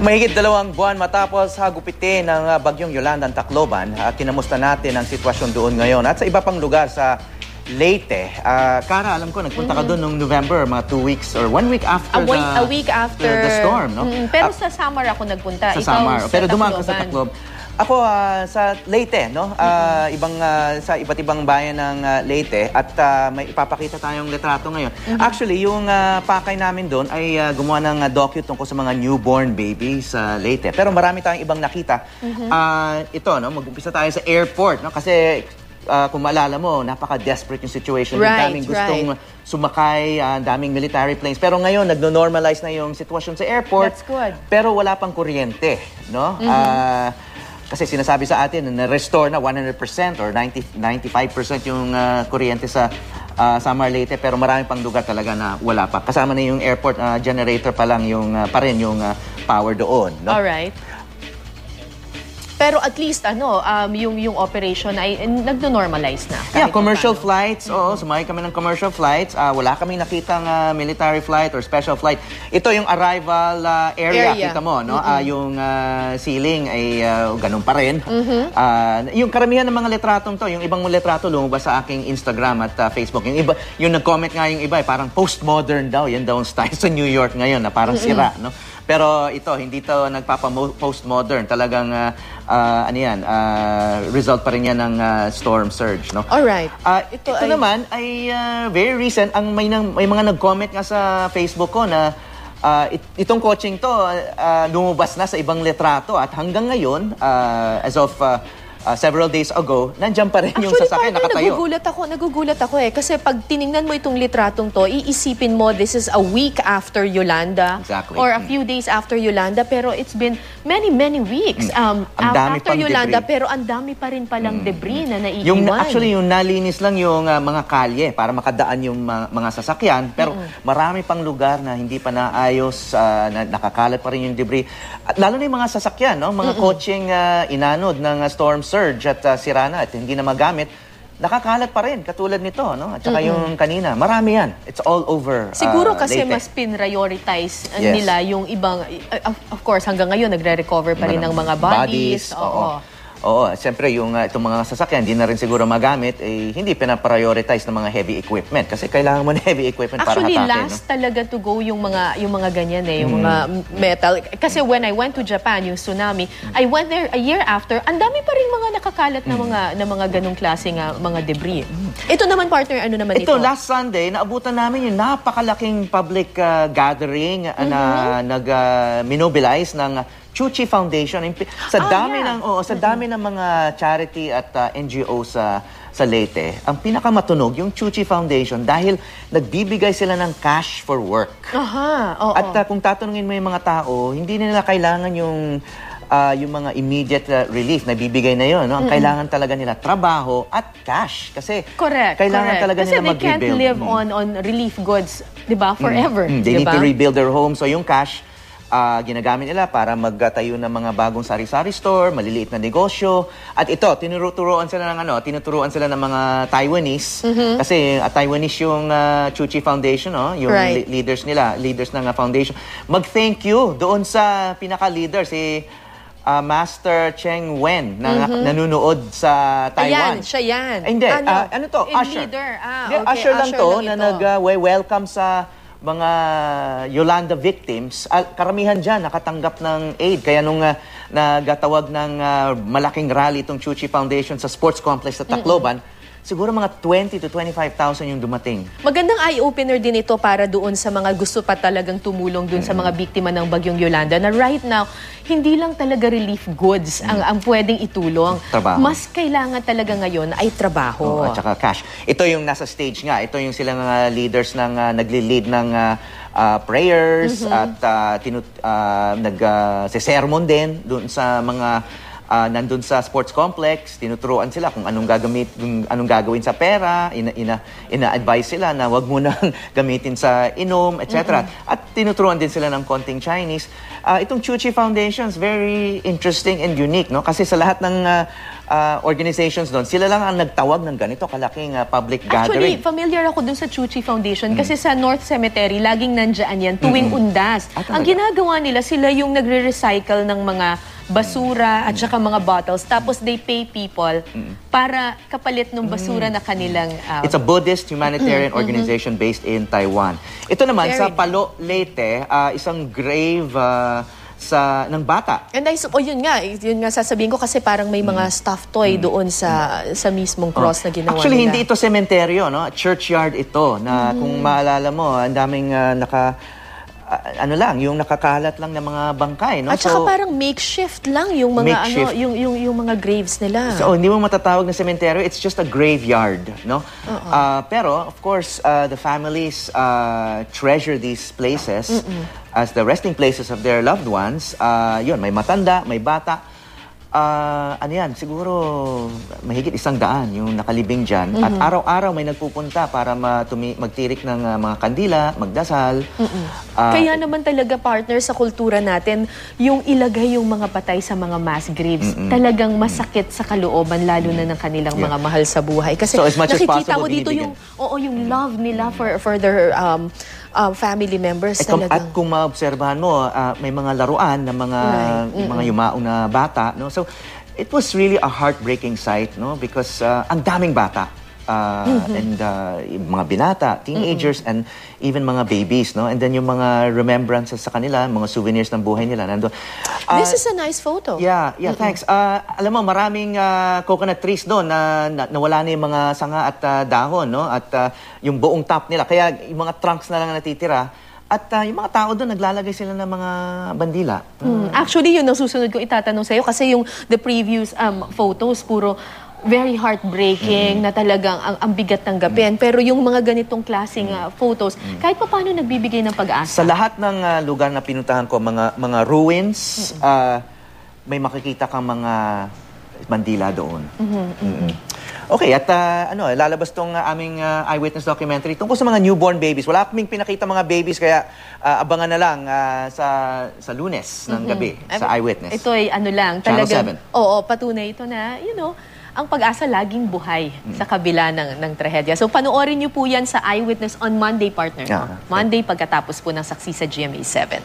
Mahigit 2 buwan matapos hagupitin ng bagyong Yolanda ang Tacloban, kinamusta natin ang sitwasyon doon ngayon. At sa iba pang lugar sa Leyte, Cara, alam ko, nagpunta ka doon noong November, mga 2 weeks or 1 week after a week after the storm, no? Pero sa Samar ako nagpunta. Sa Samar. Pero dumaan ka sa Tacloban. Ako sa Leyte, no? Sa iba't ibang bayan ng Leyte at may ipapakita tayong litrato ngayon. Actually, yung pakay namin doon ay gumawa ng docu tungkol sa mga newborn babies sa Leyte. Pero marami tayong ibang nakita. Ito, no? Mag-umpisa tayo sa airport, no? Kasi kung maalala mo, napaka-desperate yung situation. Right, daming gustong sumakay, daming military planes. Pero ngayon, nagno-normalize na yung sitwasyon sa airport. That's good. Pero wala pang kuryente, no? Kasi sinasabi sa atin na restore na 100% or 95% yung kuryente sa Samar Leyte, pero marami pang lugar talaga na wala pa. Kasama na yung airport generator pa lang yung pa rin yung power doon, no? All right. Pero at least yung operation ay nagno-normalize na. Yeah, commercial flights. Oo, sumakay kami ng commercial flights. Wala kaming nakitang military flight or special flight. Ito yung arrival area. Kita mo, no? Yung ceiling ay ganun pa rin. Yung karamihan ng mga litratong to, yung ibang litrato lumabas sa aking Instagram at Facebook. Yung iba, yung nag-comment nga yung iba, parang postmodern daw. Yan daw ang style sa New York ngayon na parang sira, no? Pero ito, hindi to nagpapa-postmodern. Talagang, result pa rin yan ng storm surge, no? Alright. Ito naman ay very recent. May mga nag-comment nga sa Facebook ko na itong coaching to, lumabas na sa ibang litrato. At hanggang ngayon, as of several days ago, nandiyan pa rin yung sasakyan nakatayo. Nagugulat ako kasi pag tiningnan mo itong litratong to, iisipin mo this is a week after Yolanda. Exactly. Or a few days after Yolanda, pero it's been many weeks after Yolanda, pero ang dami pa rin palang debris na naiiwan. Actually, yung nalinis lang yung mga kalye para makadaan yung mga sasakyan, pero marami pang lugar na hindi pa naayos, nakakalat pa rin yung debris. At lalo na yung mga sasakyan, no? Mga coaching inanod ng storm surge at sira na at hindi na magamit, nakakalat pa rin, katulad nito, no? At saka yung kanina, marami yan. It's all over Siguro kasi Leyte. mas prioritize nila yung ibang, of course, hanggang ngayon, nagre-recover pa rin ng mga bodies. Oo, siyempre yung itong mga sasakyan, hindi na rin siguro magamit, hindi pinaprioritize ng mga heavy equipment. Kasi kailangan mo ng heavy equipment para hatakin. Actually, last talaga to go yung mga ganyan yung mga metal. Kasi when I went to Japan, yung tsunami, I went there a year after, ang dami pa rin mga nakakalat na mga ganong klase nga mga debris. Ito naman, partner, ano naman ito? Ito, last Sunday, naabutan namin yung napakalaking public gathering na minobilize ng Chuchi Foundation. Sa dami ng mga charity at NGO sa Leyte, ang pinakamatunog yung Chuchi Foundation dahil nagbibigay sila ng cash for work. At kung tatanungin mo yung mga tao, hindi nila kailangan yung mga immediate relief na bibigay na yun, no? Ang kailangan talaga nila trabaho at cash kasi kailangan talaga nila mag-rebuild. Kasi they can't live on relief goods, di ba, forever. They need to rebuild their home. So yung cash, ginagamit nila para magtayo ng mga bagong sari-sari store, maliliit na negosyo. At ito, tinuturuan sila ng mga Taiwanese. Kasi Taiwanese yung Chuchi Foundation, no? Yung leaders ng foundation. Mag-thank you doon sa pinaka-leader, si Master Cheng Wen na nanunood sa Taiwan. Ayan, siya yan. Hindi, ano to? Usher. Usher lang to na nag-welcome sa mga Yolanda victims. Karamihan dyan nakatanggap ng aid. Kaya nung nagatawag ng malaking rally itong Chuchi Foundation sa sports complex sa Tacloban, siguro mga 20 to 25,000 yung dumating. Magandang eye-opener din ito para doon sa mga gusto pa talagang tumulong doon sa mga biktima ng bagyong Yolanda na right now, hindi lang talaga relief goods ang pwedeng itulong. Trabaho. Mas kailangan talaga ngayon ay trabaho. At saka cash. Ito yung nasa stage nga. Ito yung silang leaders ng nagli-lead ng prayers at nag-sermon din doon sa mga nandun sa sports complex, tinuturuan sila kung anong gagawin sa pera, ina-advise sila na wag mo nang gamitin sa inom, etc. At tinuturuan din sila ng konting Chinese. Itong Chuchi Foundation is very interesting and unique, no? Kasi sa lahat ng organizations doon, sila lang ang nagtawag ng ganito kalaking public Actually, gathering. familiar ako dun sa Chuchi Foundation kasi sa North Cemetery, laging nandyan yan tuwing undas. Ang ginagawa nila, sila yung nagre-recycle ng mga basura at saka mga bottles. Tapos they pay people para kapalit ng basura na kanilang... It's a Buddhist humanitarian organization based in Taiwan. Ito naman, Very sa Palo Leyte, isang grave ng bata. And yun nga sasabihin ko kasi parang may mga stuffed toy doon sa mismong cross na ginawa Actually, nila. hindi ito sementeryo, no? Churchyard ito, na kung maalala mo, ang daming yung nakakalat lang ng mga bangkay, no? At saka parang makeshift lang yung mga Makeshift. yung mga graves nila. So, hindi mo matatawag na sementeryo, it's just a graveyard, no? Pero, of course, the families treasure these places as the resting places of their loved ones. Yun, may matanda, may bata. Siguro mahigit 100 yung nakalibing dyan. At araw-araw may nagpupunta para magtirik ng mga kandila, magdasal. Kaya naman talaga, partner, sa kultura natin, yung ilagay yung mga patay sa mga mass graves, talagang masakit sa kalooban, lalo na ng kanilang mga mahal sa buhay. Kasi So, as much as nakikita possible, mo dito binibigyan. yung love nila for their family members talaga. At kung maobserbahan mo, may mga laruan ng mga yumaong na bata, no? So it was really a heartbreaking sight, no? Because ang daming bata. And mga binata, teenagers, and even mga babies, no? And then yung mga remembrances sa kanila, mga souvenirs ng buhay nila nandun. This is a nice photo. Yeah, thanks. Alam mo, maraming coconut trees doon na nawala na yung mga sanga at dahon, no? At yung buong top nila. Kaya yung mga trunks na lang natitira. At yung mga tao doon, naglalagay sila ng mga bandila. Actually, yun ang susunod ko itatanong sa'yo kasi yung the previous photos, puro very heartbreaking na talagang ang bigat tanggapin. Pero yung mga ganitong klaseng photos, kahit pa paano nagbibigay ng pag-asa. Sa lahat ng lugar na pinuntahan ko, mga ruins, may makikita kang mga bandila doon. Okay, at lalabas tong aming eyewitness documentary tungkol sa mga newborn babies. Wala kaming pinakita mga babies, kaya abangan na lang sa Lunes ng gabi sa eyewitness. Ito ay Channel talagang... 7. Oo, patunay ito na, ang pag-asa laging buhay sa kabila ng trahedya. So panoorin niyo po yan sa Eyewitness on Monday, partner. Yeah. Monday pagkatapos po ng saksi sa GMA 7.